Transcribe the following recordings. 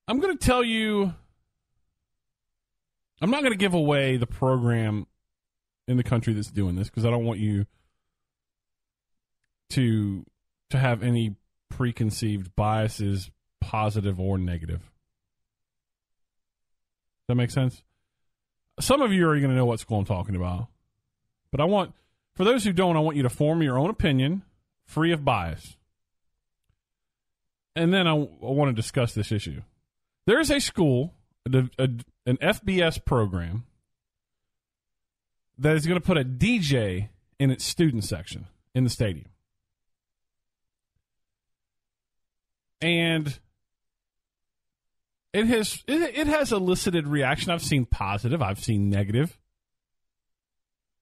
I'm going to tell you, I'm not going to give away the program in the country that's doing this because I don't want you to have any preconceived biases, positive or negative. Does that make sense? Some of you are going to know what school I'm talking about. But for those who don't, I want you to form your own opinion, free of bias. And then I want to discuss this issue. There is a school, an FBS program, that is going to put a DJ in its student section in the stadium. And it has elicited reaction. I've seen positive. I've seen negative.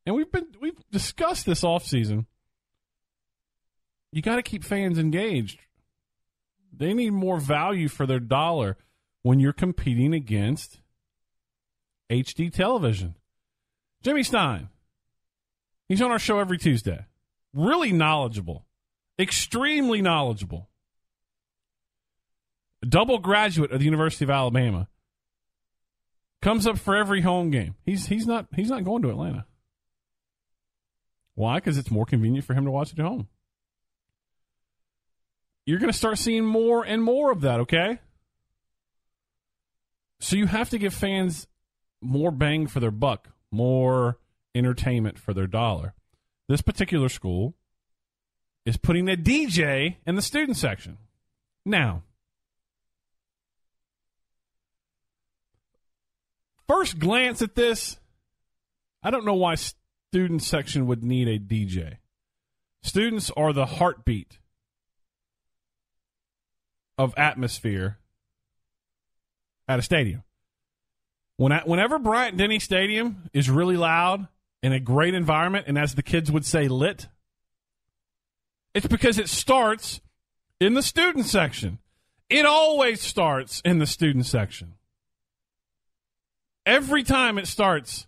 And we've discussed this offseason. You got to keep fans engaged. They need more value for their dollar when you're competing against HD television. Jimmy Stein, he's on our show every Tuesday. Really knowledgeable. Extremely knowledgeable. A double graduate of the University of Alabama. Comes up for every home game. He's not going to Atlanta. Why? Because it's more convenient for him to watch it at home. You're going to start seeing more and more of that, okay? So you have to give fans more bang for their buck, more entertainment for their dollar. This particular school is putting a DJ in the student section. Now, first glance at this, I don't know why student section would need a DJ. Students are the heartbeat of atmosphere at a stadium. Whenever Bryant-Denny Stadium is really loud in a great environment, and as the kids would say, lit, it's because it starts in the student section. It always starts in the student section. Every time it starts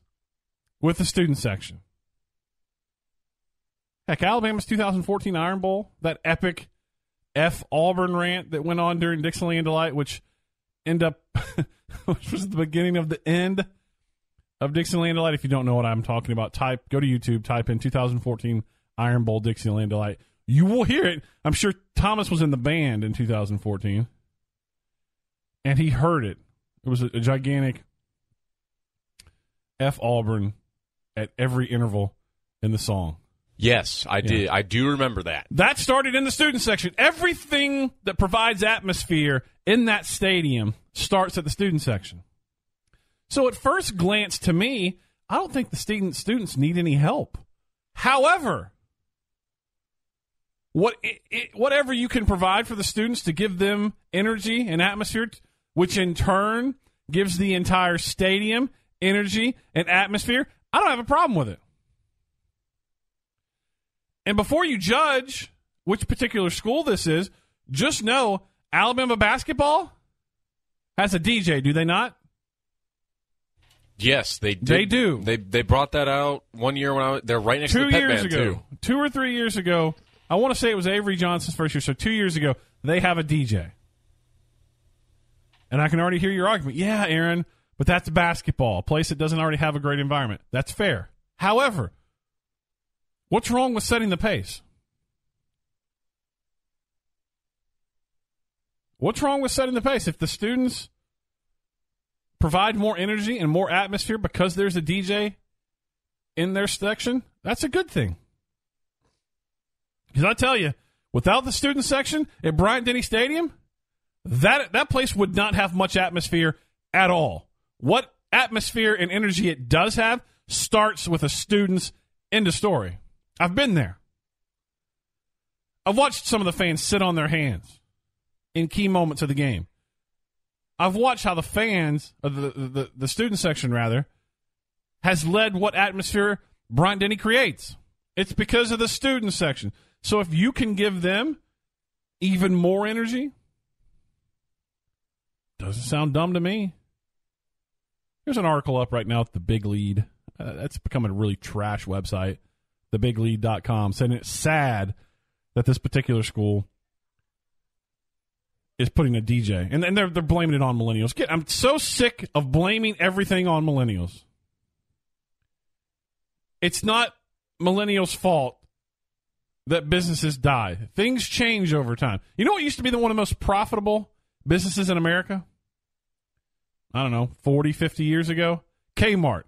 with the student section. Heck, Alabama's 2014 Iron Bowl, that epic Auburn rant that went on during Dixieland Delight, which which was the beginning of the end of Dixieland Delight. If you don't know what I'm talking about, go to YouTube, type in 2014 Iron Bowl Dixieland Delight. You will hear it. I'm sure Thomas was in the band in 2014, and he heard it. It was a gigantic Auburn at every interval in the song. Yes, I did. I do remember that. That started in the student section. Everything that provides atmosphere in that stadium starts at the student section. So at first glance, to me, I don't think the students need any help. However, whatever you can provide for the students to give them energy and atmosphere, which in turn gives the entire stadium energy and atmosphere, I don't have a problem with it. And before you judge which particular school this is, just know Alabama basketball has a DJ, do they not? Yes, they did. They do. They brought that out one year when they're right next to the pet band, too. 2 or 3 years ago, I want to say it was Avery Johnson's first year, so 2 years ago, they have a DJ. And I can already hear your argument. Yeah, Aaron, but that's basketball, a place that doesn't already have a great environment. That's fair. However, what's wrong with setting the pace? What's wrong with setting the pace? If the students provide more energy and more atmosphere because there's a DJ in their section, that's a good thing. Because I tell you, without the student section at Bryant-Denny Stadium, that place would not have much atmosphere at all. What atmosphere and energy it does have starts with a student's end of story. I've been there. I've watched some of the fans sit on their hands in key moments of the game. I've watched how the fans, or the student section rather, has led what atmosphere Bryant-Denny creates. It's because of the student section. So if you can give them even more energy, doesn't sound dumb to me. There's an article up right now at The Big Lead. That's become a really trash website, thebiglead.com, saying it's sad that this particular school is putting a DJ. And they're blaming it on millennials. I'm so sick of blaming everything on millennials. It's not millennials' fault that businesses die. Things change over time. You know what used to be one of the most profitable businesses in America? I don't know, 40, 50 years ago? Kmart.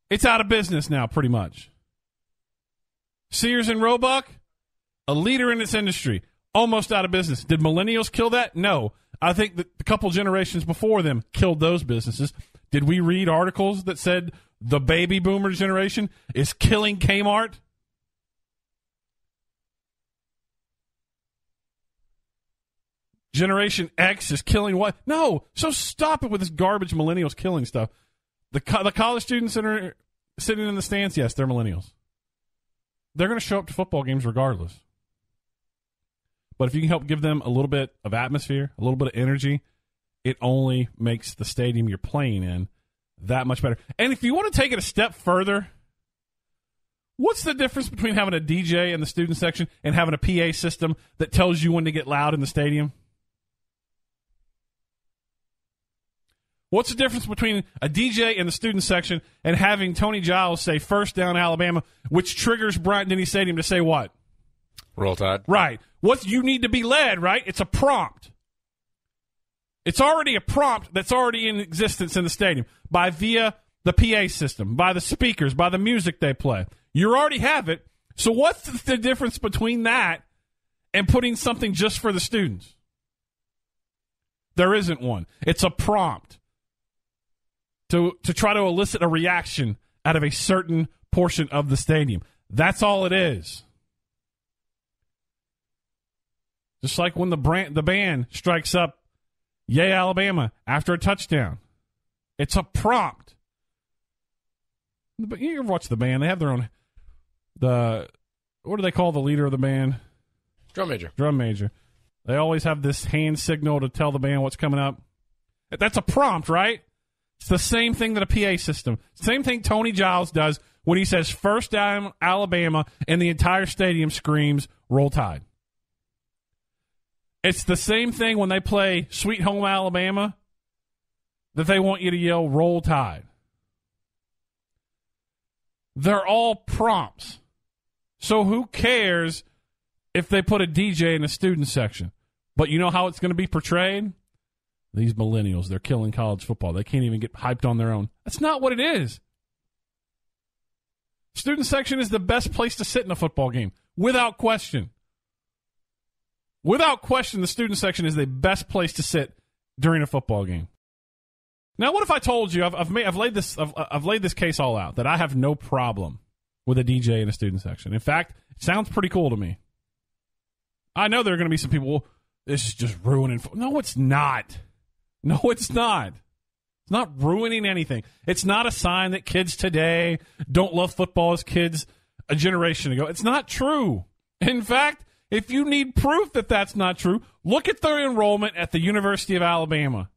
It's out of business now, pretty much. Sears and Roebuck, a leader in its industry, almost out of business. Did millennials kill that? No. I think that a couple generations before them killed those businesses. Did we read articles that said the baby boomer generation is killing Kmart? Generation X is killing what? No. So stop it with this garbage millennials killing stuff. The college students that are sitting in the stands, yes, they're millennials. They're going to show up to football games regardless. But if you can help give them a little bit of atmosphere, a little bit of energy, it only makes the stadium you're playing in that much better. And if you want to take it a step further, what's the difference between having a DJ in the student section and having a PA system that tells you when to get loud in the stadium? What's the difference between a DJ in the student section and having Tony Giles say first down Alabama, which triggers Bryant-Denny Stadium to say what? Roll Tide. Right. What you need to be led, right? It's a prompt. It's already a prompt that's already in existence in the stadium via the PA system, by the speakers, by the music they play. You already have it. So what's the difference between that and putting something just for the students? There isn't one. It's a prompt to try to elicit a reaction out of a certain portion of the stadium. That's all it is. Just like when the band strikes up Yay Alabama after a touchdown. It's a prompt. But you ever watch the band? They have their own what do they call the leader of the band? Drum major. Drum major. They always have this hand signal to tell the band what's coming up. That's a prompt, right? It's the same thing that a PA system. Same thing Tony Giles does when he says first down Alabama and the entire stadium screams Roll Tide. It's the same thing when they play Sweet Home Alabama that they want you to yell Roll Tide. They're all prompts. So who cares if they put a DJ in the student section? But you know how it's going to be portrayed? These millennials, they're killing college football. They can't even get hyped on their own. That's not what it is. Student section is the best place to sit in a football game, without question. Without question, the student section is the best place to sit during a football game. Now, what if I told you I've laid this case all out that I have no problem with a DJ in a student section? In fact, it sounds pretty cool to me. I know there are going to be some people. Well, this is just ruining. No, it's not. No, it's not. It's not ruining anything. It's not a sign that kids today don't love football as kids a generation ago. It's not true. In fact, if you need proof that that's not true, look at their enrollment at the University of Alabama.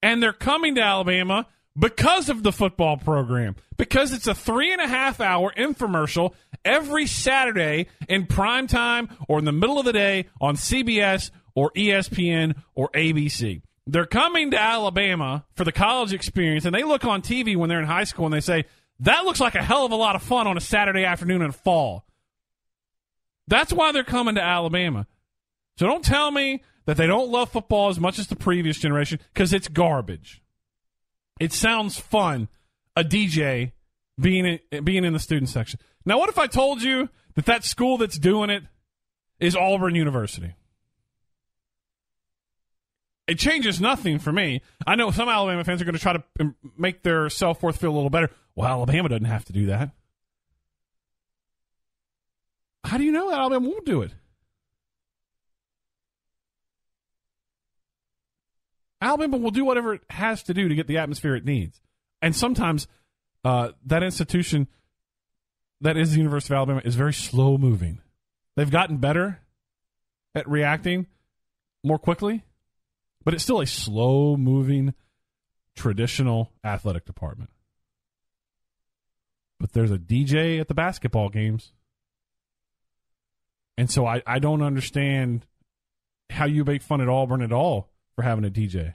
And they're coming to Alabama because of the football program, because it's a 3.5-hour infomercial every Saturday in prime time or in the middle of the day on CBS or ESPN or ABC. They're coming to Alabama for the college experience, and they look on TV when they're in high school and they say, that looks like a hell of a lot of fun on a Saturday afternoon in the fall. That's why they're coming to Alabama. So don't tell me that they don't love football as much as the previous generation, because it's garbage. It sounds fun, a DJ being in the student section. Now, what if I told you that school that's doing it is Auburn University? It changes nothing for me. I know some Alabama fans are going to try to make their self-worth feel a little better. Well, Alabama doesn't have to do that. How do you know that Alabama won't do it? Alabama will do whatever it has to do to get the atmosphere it needs. And sometimes that institution that is the University of Alabama is very slow-moving. They've gotten better at reacting more quickly, but it's still a slow-moving, traditional athletic department. But there's a DJ at the basketball games. And so I don't understand how you make fun at Auburn at all for having a DJ.